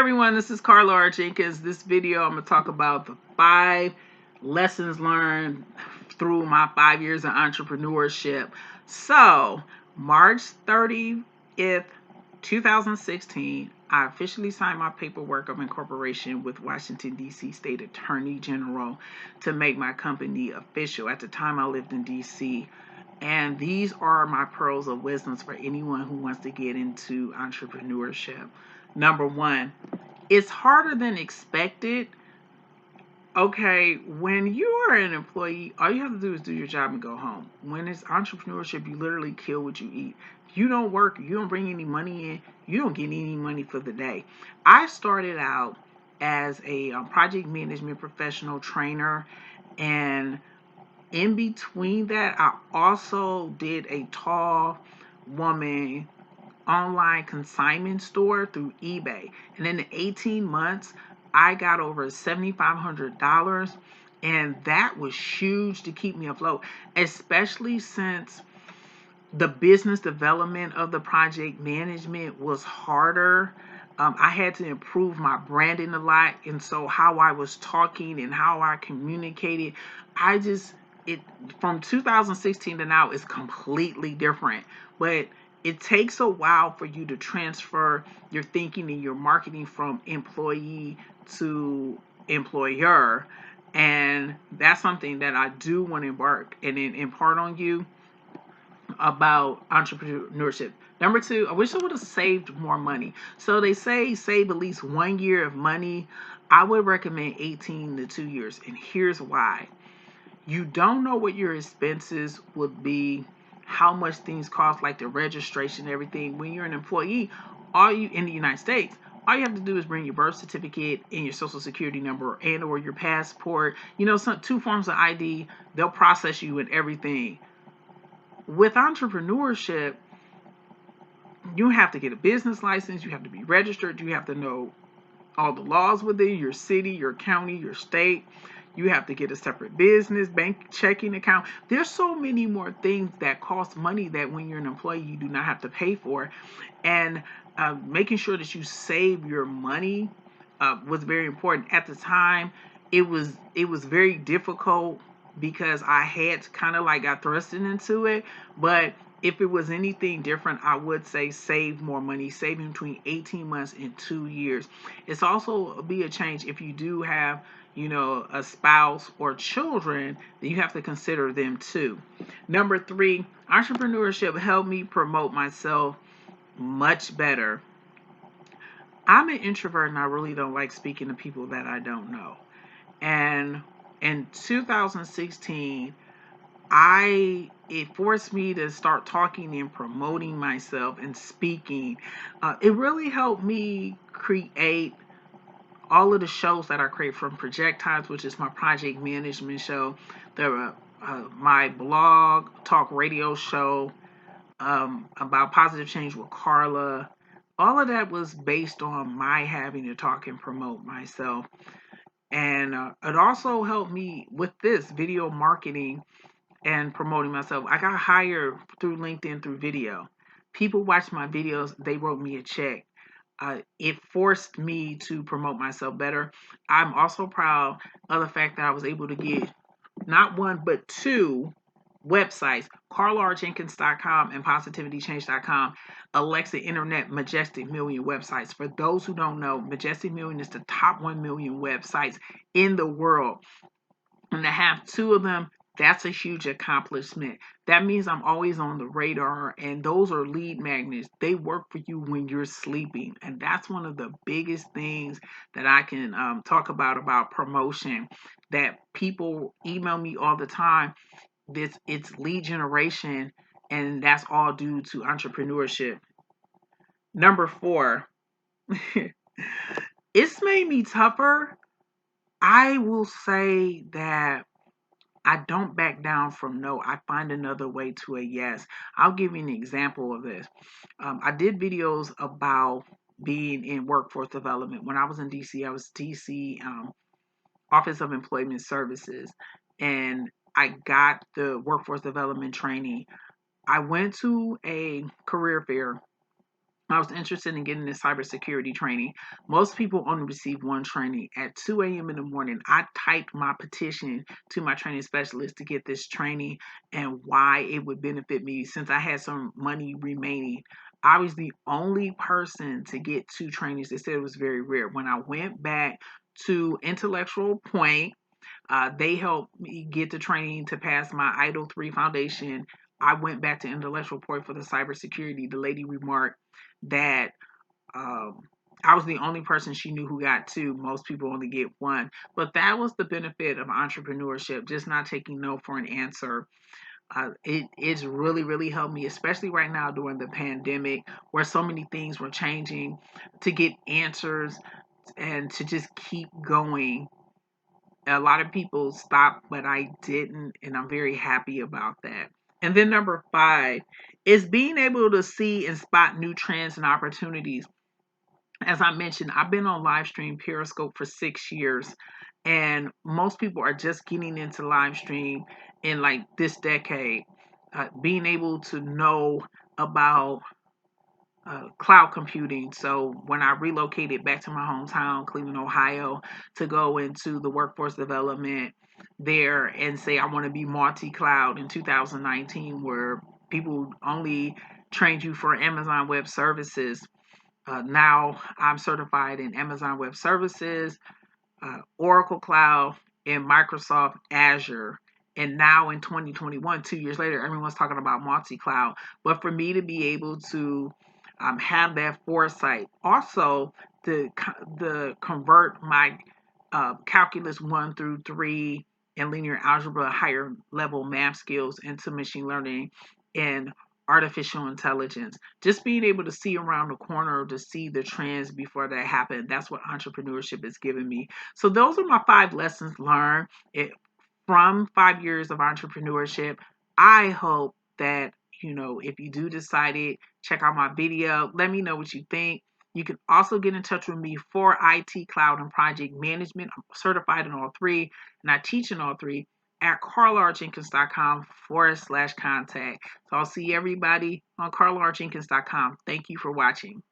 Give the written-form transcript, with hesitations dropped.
everyone, this is Carla R. Jenkins. This video I'm going to talk about the 5 lessons learned through my 5 years of entrepreneurship. So, March 30th, 2016, I officially signed my paperwork of incorporation with Washington, D.C. State Attorney General to make my company official. At the time, I lived in D.C., and these are my pearls of wisdom for anyone who wants to get into entrepreneurship. Number 1, it's harder than expected. Okay, when you are an employee, all you have to do is do your job and go home. When it's entrepreneurship, you literally kill what you eat. If you don't work, you don't bring any money in, you don't get any money for the day. I started out as a project management professional trainer, and in between that, I also did a tall woman online consignment store through eBay. And in the 18 months, I got over $7,500. And that was huge to keep me afloat, especially since the business development of the project management was harder. I had to improve my branding a lot. And so how I was talking and how I communicated, it from 2016 to now is completely different. But it takes a while for you to transfer your thinking and your marketing from employee to employer. And that's something that I do want to embark and impart on you about entrepreneurship. Number 2, I wish I would have saved more money. So they say save at least 1 year of money. I would recommend 18 to 2 years. And here's why. You don't know what your expenses would be, how much things cost, like the registration, everything. When you're an employee, in the United States, all you have to do is bring your birth certificate and your social security number and or your passport. Some 2 forms of ID. They'll process you and everything. With entrepreneurship, you have to get a business license. You have to be registered. You have to know all the laws within your city, your county, your state. You have to get a separate business, bank checking account. There's so many more things that cost money that when you're an employee, you do not have to pay for. And making sure that you save your money was very important. At the time, it was very difficult because I had kind of got thrusted into it. But if it was anything different, I would say save more money, saving between 18 months and 2 years. It's also be a change if you do have, a spouse or children, then you have to consider them too. Number 3, entrepreneurship helped me promote myself much better. I'm an introvert and I really don't like speaking to people that I don't know. And in 2016, it forced me to start talking and promoting myself and speaking. It really helped me create all of the shows that I create, from Projectiles, which is my project management show, my blog talk radio show about positive change with Carla. All of that was based on my having to talk and promote myself. And it also helped me with this video marketing and promoting myself. I got hired through LinkedIn through video. People watched my videos, they wrote me a check. It forced me to promote myself better. I'm also proud of the fact that I was able to get not 1 but 2 websites, carlarjenkins.com and positivitychange.com, Alexa Internet Majestic Million websites. For those who don't know, Majestic Million is the top 1 million websites in the world. And to have 2 of them, that's a huge accomplishment. That means I'm always on the radar, and those are lead magnets. They work for you when you're sleeping. And that's one of the biggest things that I can talk about promotion, that people email me all the time. It's lead generation, and that's all due to entrepreneurship. Number 4, it's made me tougher. I will say that I don't back down from no. I find another way to a yes. I'll give you an example of this. I did videos about being in workforce development. When I was in DC, I was DC Office of Employment Services, and I got the workforce development training. I went to a career fair I was interested in getting this cybersecurity training. Most people only receive one training. At 2 a.m. in the morning, I typed my petition to my training specialist to get this training and why it would benefit me since I had some money remaining. I was the only person to get 2 trainings. They said it was very rare. When I went back to Intellectual Point, they helped me get the training to pass my IDO 3 foundation. I went back to Intellectual Point for the cybersecurity. The lady remarked that um, I was the only person she knew who got 2. Most people only get 1. But that was the benefit of entrepreneurship, just not taking no for an answer. It's really, really helped me, especially right now during the pandemic where so many things were changing, to get answers and to just keep going. A lot of people stopped, but I didn't, and I'm very happy about that. And then number 5 is being able to see and spot new trends and opportunities. As I mentioned, I've been on live stream Periscope for 6 years, and most people are just getting into live stream in like this decade. Being able to know about cloud computing. So when I relocated back to my hometown, Cleveland, Ohio, to go into the workforce development there and say I want to be multi-cloud in 2019, where people only trained you for Amazon Web Services. Now I'm certified in Amazon Web Services, Oracle Cloud, and Microsoft Azure. And now in 2021, 2 years later, everyone's talking about multi-cloud. But for me to be able to have that foresight, also to convert my calculus 1 through 3 and linear algebra, higher level math skills into machine learning and artificial intelligence. Just being able to see around the corner, to see the trends before they happen. That's what entrepreneurship has given me. So those are my 5 lessons learned from 5 years of entrepreneurship. I hope that, if you do decide it, check out my video. Let me know what you think. You can also get in touch with me for IT, cloud, and project management. I'm certified in all 3, and I teach in all 3 at carlarjenkins.com/contact. So I'll see everybody on carlarjenkins.com. Thank you for watching.